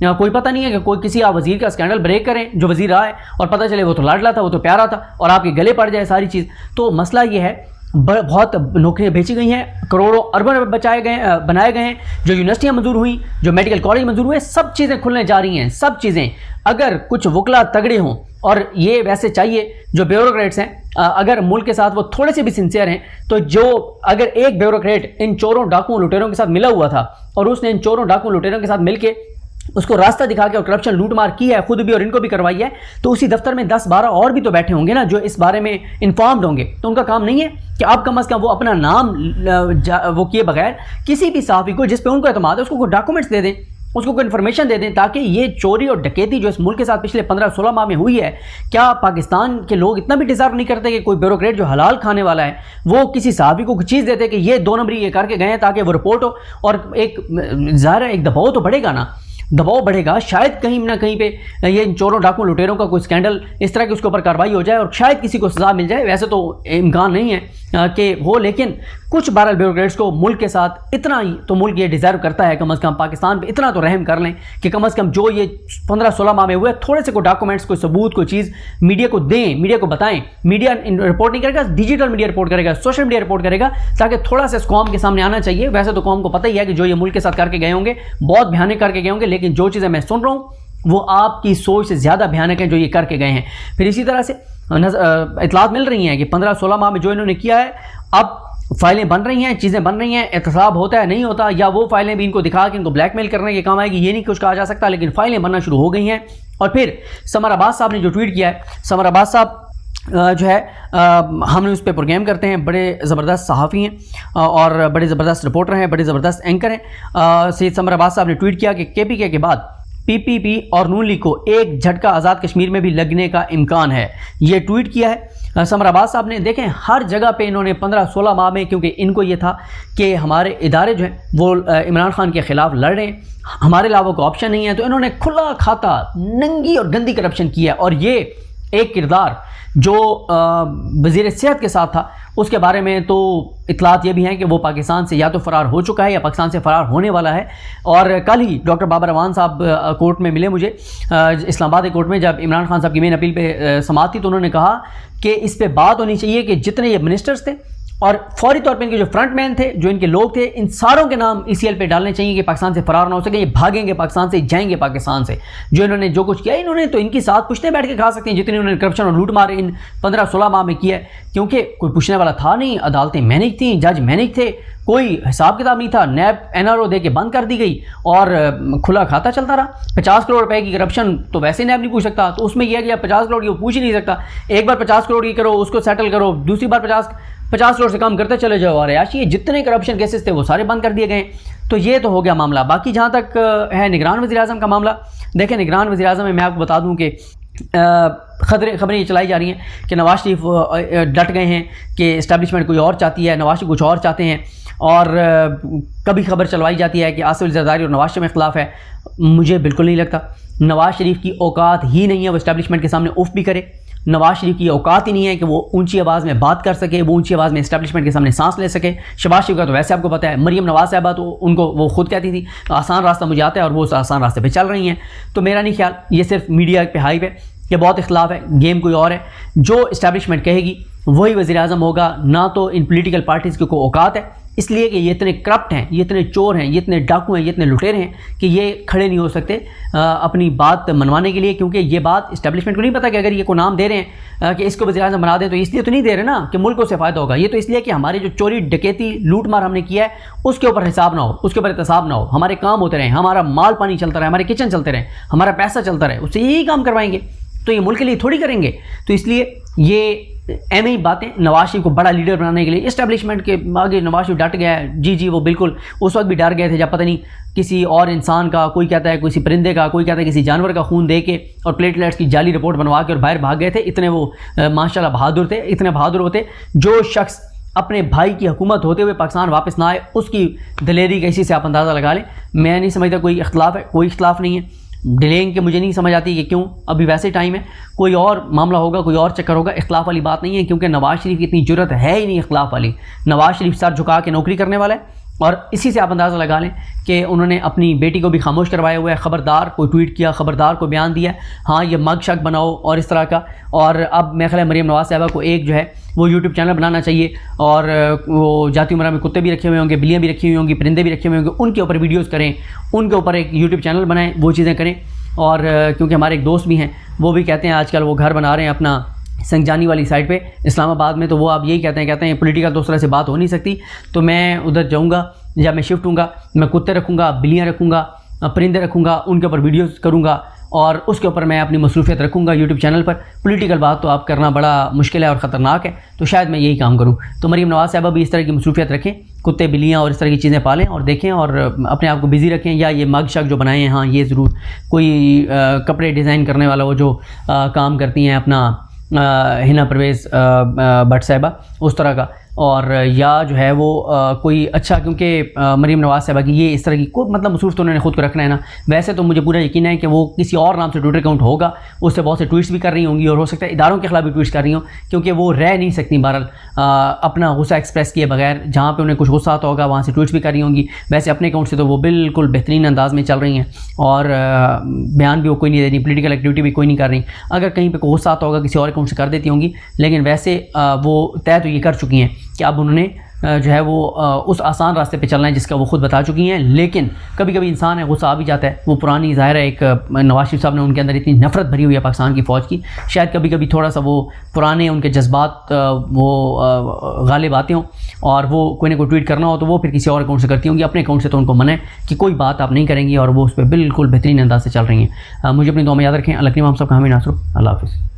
کوئی پتہ نہیں ہے کہ کوئی کسی آپ وزیر کا اسکینڈل بریک کریں جو وزیر رہا ہے اور پتہ چلے وہ تو لاڈلا تھا، وہ تو پیارا تھا اور آپ کے گلے پڑ جائے ساری چیز. تو مسئلہ یہ ہے بہت نوکریاں بیچی گئی ہیں، کروڑوں اربوں بنائے گئے ہیں، جو یونیورسٹیاں منظور ہوئیں، جو میڈیکل کالج منظور ہوئے، سب چیزیں کھلنے جا رہی ہیں، سب چیزیں. اگر کچھ وکلا تگڑے ہوں، اور یہ ویسے چاہیے جو بیوروکریٹس ہیں اگر ملک کے ساتھ وہ تھوڑے سے بھی سنسیئر ہیں، تو جو اگر ایک بیوروکریٹ ان چوروں ڈاکوؤں لٹیروں کے ساتھ ملا ہوا تھا اور اس نے ان چوروں ڈاکوؤں لٹیروں کے ساتھ مل کے اس کو راستہ دکھا کے اور کرپشن لوٹ مار کی ہے خود بھی اور ان کو بھی کروائی ہے، تو اسی دفتر میں 10-12 اور بھی تو بیٹھے ہوں گے نا جو اس بارے میں انفارمڈ ہوں گے. تو ان کا کام نہیں ہے کہ آپ کم از کم وہ اپنا نام وہ کیے بغیر کسی بھی صحافی کو جس پہ ان کو اعتماد ہے اس کو کوئی ڈاکومنٹس دے دیں، اس کو کوئی انفارمیشن دے دیں، تاکہ یہ چوری اور ڈکیتی جو اس ملک کے ساتھ پچھلے 15-16 ماہ میں ہوئی ہے، کیا پاکستان کے لوگ اتنا بھی ڈیزرو نہیں کرتے کہ کوئی بیوروکریٹ جو حلال کھانے والا ہے وہ کسی صحافی کو کچھ چیز دیتے کہ یہ 2 نمبری یہ کر کے گئے ہیں تاکہ وہ رپورٹ ہو. اور ایک ظاہر ہے ایک دباؤ تو بڑھے گا نا، دباؤ بڑھے گا، شاید کہیں نہ کہیں پہ یہ ان چوروں ڈاکوؤں لٹیروں کا کوئی اسکینڈل اس طرح کی اس کے اوپر کارروائی ہو جائے اور شاید کسی کو سزا مل جائے. ویسے تو امکان نہیں ہے کہ ہو، لیکن کچھ بہرحال بیوروکریٹس کو ملک کے ساتھ اتنا ہی تو ملک یہ ڈیزرو کرتا ہے، کم از کم پاکستان پہ اتنا تو رحم کر لیں کہ کم از کم جو یہ 15-16 ماہ میں ہوئے تھوڑے سے کوئی ڈاکومنٹس، کوئی ثبوت، کوئی چیز میڈیا کو دیں، میڈیا کو بتائیں. میڈیا رپورٹ نہیں کرے گا، ڈیجیٹل میڈیا رپورٹ کرے گا، سوشل میڈیا رپورٹ کرے گا، تاکہ تھوڑا سا اس قوم کے سامنے آنا چاہیے. ویسے تو قوم کو پتہ ہی ہے کہ جو یہ ملک کے ساتھ کر کے گئے ہوں گے بہت بھیانک کر کے گئے ہوں گے، لیکن جو چیزیں میں سن رہا ہوں وہ آپ کی سوچ سے زیادہ بھیانک ہیں جو یہ کر کے گئے ہیں. پھر اسی طرح سے اطلاعات مل رہی ہیں کہ 15-16 ماہ میں جو انہوں نے کیا ہے، اب فائلیں بن رہی ہیں، چیزیں بن رہی ہیں، احتساب ہوتا ہے نہیں ہوتا، یا وہ فائلیں بھی ان کو دکھا کے ان کو بلیک میل کرنے کے کام آئے گی، یہ نہیں کچھ کہا جا سکتا، لیکن فائلیں بننا شروع ہو گئی ہیں. اور پھر سمر عباس صاحب نے جو ٹویٹ کیا ہے، سمر عباس صاحب جو ہے ہم نے اس پہ پروگرام کرتے ہیں، بڑے زبردست صحافی ہیں اور بڑے زبردست رپورٹر ہیں، بڑے زبردست اینکر ہیں. سید سمر عباس صاحب نے ٹویٹ کیا کہ KPK کے بعد PPP اور نون لیگ کو ایک جھٹکا آزاد کشمیر میں بھی لگنے کا امکان ہے. یہ ٹویٹ کیا ہے سمر عباس صاحب نے. دیکھیں ہر جگہ پہ انہوں نے 15-16 ماہ میں، کیونکہ ان کو یہ تھا کہ ہمارے ادارے جو ہیں وہ عمران خان کے خلاف لڑ رہے ہیں، ہمارے علاوہ کوئی آپشن نہیں ہے، تو انہوں نے کھلا کھاتا ننگی اور گندی کرپشن کی ہے. اور یہ ایک کردار جو وزیر صحت کے ساتھ تھا اس کے بارے میں تو اطلاعات یہ بھی ہیں کہ وہ پاکستان سے یا تو فرار ہو چکا ہے یا پاکستان سے فرار ہونے والا ہے. اور کل ہی ڈاکٹر بابر اعوان صاحب کورٹ میں ملے مجھے، اسلام آباد کورٹ میں، جب عمران خان صاحب کی مین اپیل پہ سماعت تھی تو انہوں نے کہا کہ اس پہ بات ہونی چاہیے کہ جتنے یہ منسٹرز تھے اور فوری طور پہ ان کے جو فرنٹ مین تھے، جو ان کے لوگ تھے، ان ساروں کے نام ECL پہ ڈالنے چاہیے کہ پاکستان سے فرار نہ ہو سکے، یہ بھاگیں گے پاکستان سے، جائیں گے پاکستان سے. جو انہوں نے جو کچھ کیا انہوں نے تو ان کی ساتھ پوچھنے بیٹھ کے کھا سکتے ہیں جتنے انہوں نے کرپشن اور لوٹ مار ان 15-16 ماہ میں کیا ہے، کیونکہ کوئی پوچھنے والا تھا نہیں، عدالتیں مینج تھیں، جج مینج تھے، کوئی حساب کتاب نہیں تھا. نیب NRO دے کے بند کر دی گئی اور کھلا کھاتا چلتا رہا. 50 کروڑ روپے کی کرپشن تو ویسے نیب نہیں پوچھ سکتا، تو اس میں یہ کہ 50 کروڑ کی وہ پوچھ ہی نہیں سکتا. ایک بار 50 کروڑ کی کرو، اس کو سیٹل کرو، دوسری بار 50 کروڑ سے کام کرتے چلے جاؤ. اور عیاشی جتنے کرپشن کیسز تھے وہ سارے بند کر دیے گئے. تو یہ تو ہو گیا معاملہ. باقی جہاں تک ہے نگران وزیر اعظم کا معاملہ، دیکھیں نگران وزیر اعظم میں آپ کو بتا دوں کہ خبریں یہ چلائی جا رہی ہیں کہ نواز شریف ڈٹ گئے ہیں کہ اسٹیبلشمنٹ کوئی اور چاہتی ہے، نواز شریف کچھ اور چاہتے ہیں. اور کبھی خبر چلوائی جاتی ہے کہ آصف علی زرداری اور نواز شریف میں اختلاف ہے. مجھے بالکل نہیں لگتا. نواز شریف کی اوقات ہی نہیں ہے وہ اسٹیبلشمنٹ کے سامنے اف بھی کرے. نواز شریف کی اوقات ہی نہیں ہے کہ وہ اونچی آواز میں بات کر سکے، وہ اونچی آواز میں اسٹیبلشمنٹ کے سامنے سانس لے سکے. شہباز شریف کا تو ویسے آپ کو پتہ ہے، مریم نواز صاحبہ تو ان کو وہ خود کہتی تھی آسان راستہ مجھے آتا ہے اور وہ اس آسان راستے پہ چل رہی ہیں. تو میرا نہیں خیال یہ صرف میڈیا پہ ہائپ ہے، یہ بہت اختلاف ہے، گیم کوئی اور ہے. جو اسٹیبلشمنٹ کہے گی وہی وزیر اعظم ہوگا، نہ تو ان پولیٹیکل پارٹیز کی کوئی اوقات ہے، اس لیے کہ یہ اتنے کرپٹ ہیں، یہ اتنے چور ہیں، یہ اتنے ڈاکو ہیں، یہ اتنے لٹیرے ہیں کہ یہ کھڑے نہیں ہو سکتے اپنی بات منوانے کے لیے. کیونکہ یہ بات اسٹیبلشمنٹ کو نہیں پتہ کہ اگر یہ کو نام دے رہے ہیں کہ اس کو وزیر اعظم بنا دیں تو اس لیے تو نہیں دے رہے نا کہ ملک سے فائدہ ہوگا. یہ تو اس لیے کہ ہماری جو چوری ڈکیتی لوٹ مار ہم نے کیا ہے اس کے اوپر حساب نہ ہو، اس کے اوپر احتساب نہ ہو، ہمارے کام ہوتے رہیں، ہمارا مال پانی چلتا رہے، ہمارے کچن چلتے رہیں، ہمارا پیسہ چلتا رہے، اس سے یہی کام کروائیں گے. تو یہ ملک کے لیے تھوڑی کریں گے. تو اس لیے یہ ایم ہی باتیں نواز شریف کو بڑا لیڈر بنانے کے لیے اسٹیبلشمنٹ کے آگے نواز شریف ڈٹ گیا ہے. جی وہ بالکل اس وقت بھی ڈر گئے تھے جب پتہ نہیں کسی اور انسان کا، کوئی کہتا ہے کسی پرندے کا، کوئی کہتا ہے کسی جانور کا خون دے کے اور پلیٹلیٹس کی جعلی رپورٹ بنوا کے اور باہر بھاگ گئے تھے. اتنے وہ ماشاءاللہ بہادر تھے، اتنے بہادر ہوتے. جو شخص اپنے بھائی کی حکومت ہوتے ہوئے پاکستان واپس نہ آئے اس کی دلیری کا اسی سے آپ اندازہ لگا لیں. میں نہیں سمجھتا کوئی اختلاف ہے، کوئی اختلاف نہیں ہے. ڈیلینگ کے مجھے نہیں سمجھ آتی کہ کیوں، ابھی ویسے ٹائم ہے، کوئی اور معاملہ ہوگا، کوئی اور چکر ہوگا. اختلاف والی بات نہیں ہے کیونکہ نواز شریف کی اتنی جرت ہے ہی نہیں اختلاف والی. نواز شریف سر جھکا کے نوکری کرنے والا ہے اور اسی سے آپ اندازہ لگا لیں کہ انہوں نے اپنی بیٹی کو بھی خاموش کروایا ہوا ہے، خبردار کوئی ٹویٹ کیا، خبردار کو بیان دیا، ہاں یہ مگ شگ بناؤ اور اس طرح کا. اور اب میرا خیال ہے مریم نواز صاحبہ کو ایک جو ہے وہ یوٹیوب چینل بنانا چاہیے، اور وہ جاتی عمرہ میں کتے بھی رکھے ہوئے ہوں گے، بلیاں بھی رکھی ہوئی ہوں گی، پرندے بھی رکھے ہوئے ہوں گے، ان کے اوپر ویڈیوز کریں، ان کے اوپر ایک یوٹیوب چینل بنائیں، وہ چیزیں کریں. اور کیونکہ ہمارے ایک دوست بھی ہیں وہ بھی کہتے ہیں آج کل وہ گھر بنا رہے ہیں اپنا سنگجانی والی سائڈ پہ اسلام آباد میں، تو وہ آپ یہی کہتے ہیں پولیٹیکل تو اس طرح سے بات ہو نہیں سکتی، تو میں ادھر جاؤں گا، جب میں شفٹ ہوں گا میں کتے رکھوں گا، بلیاں رکھوں گا، پرندے رکھوں گا، ان کے اوپر ویڈیوز کروں گا، اور اس کے اوپر میں اپنی مصروفیت رکھوں گا یوٹیوب چینل پر. پولیٹیکل بات تو آپ کرنا بڑا مشکل ہے اور خطرناک ہے، تو شاید میں یہی کام کروں. تو مریم نواز صاحبہ بھی اس طرح کی مصروفیت رکھیں، کتے بلیاں اور اس طرح کی چیزیں پالیں اور دیکھیں اور اپنے آپ کو بزی رکھیں. یا یہ مگ شگ جو بنائے ہیں، ہاں یہ ضرور کوئی کپڑے ڈیزائن کرنے والا وہ جو کام کرتی ہیں اپنا ہنا پرویز بٹ صاحبہ اس طرح کا، اور یا جو ہے وہ کوئی اچھا، کیونکہ مریم نواز صاحبہ کی یہ اس طرح کی کوئی مطلب مصروف تو انہوں نے خود کو رکھنا ہے نا. ویسے تو مجھے پورا یقین ہے کہ وہ کسی اور نام سے ٹویٹر اکاؤنٹ ہوگا، اس سے بہت سے ٹویٹس بھی کر رہی ہوں گی، اور ہو سکتا ہے اداروں کے خلاف بھی ٹویٹس کر رہی ہوں، کیونکہ وہ رہ نہیں سکتی بہرحال اپنا غصہ ایکسپریس کیے بغیر. جہاں پہ انہیں کچھ غصہ آتا ہوگا وہاں سے ٹویٹس بھی کر رہی ہوں گی. ویسے اپنے اکاؤنٹ سے تو وہ بالکل بہترین انداز میں چل رہی ہیں، اور بیان بھی وہ کوئی نہیں دے رہی، پولیٹیکل ایکٹیویٹی بھی کوئی نہیں کر رہی. اگر کہیں پہ کوئی غصہ آتا ہوگا کسی اور اکاؤنٹ سے کر دیتی ہوں گی، لیکن ویسے وہ طے تو یہ کر چکی ہیں کہ اب انہوں نے جو ہے وہ اس آسان راستے پہ چلنا ہے جس کا وہ خود بتا چکی ہیں. لیکن کبھی کبھی انسان ہے غصہ آ بھی جاتا ہے. وہ پرانی ظاہر ہے ایک نواز شریف صاحب نے ان کے اندر اتنی نفرت بھری ہوئی ہے پاکستان کی فوج کی، شاید کبھی کبھی تھوڑا سا وہ پرانے ان کے جذبات وہ غالب آتے ہوں، اور وہ کوئی نہ کوئی ٹویٹ کرنا ہو تو وہ پھر کسی اور اکاؤنٹ سے کرتی ہوں گی. اپنے اکاؤنٹ سے تو ان کو منع ہے کہ کوئی بات آپ نہیں کریں گی، اور وہ اس پہ بالکل بہترین انداز سے چل رہی ہیں. مجھے اپنی دعا میں یاد رکھیں. اللہ کریم ہم سب کا حامی ناصر. اللہ حافظ.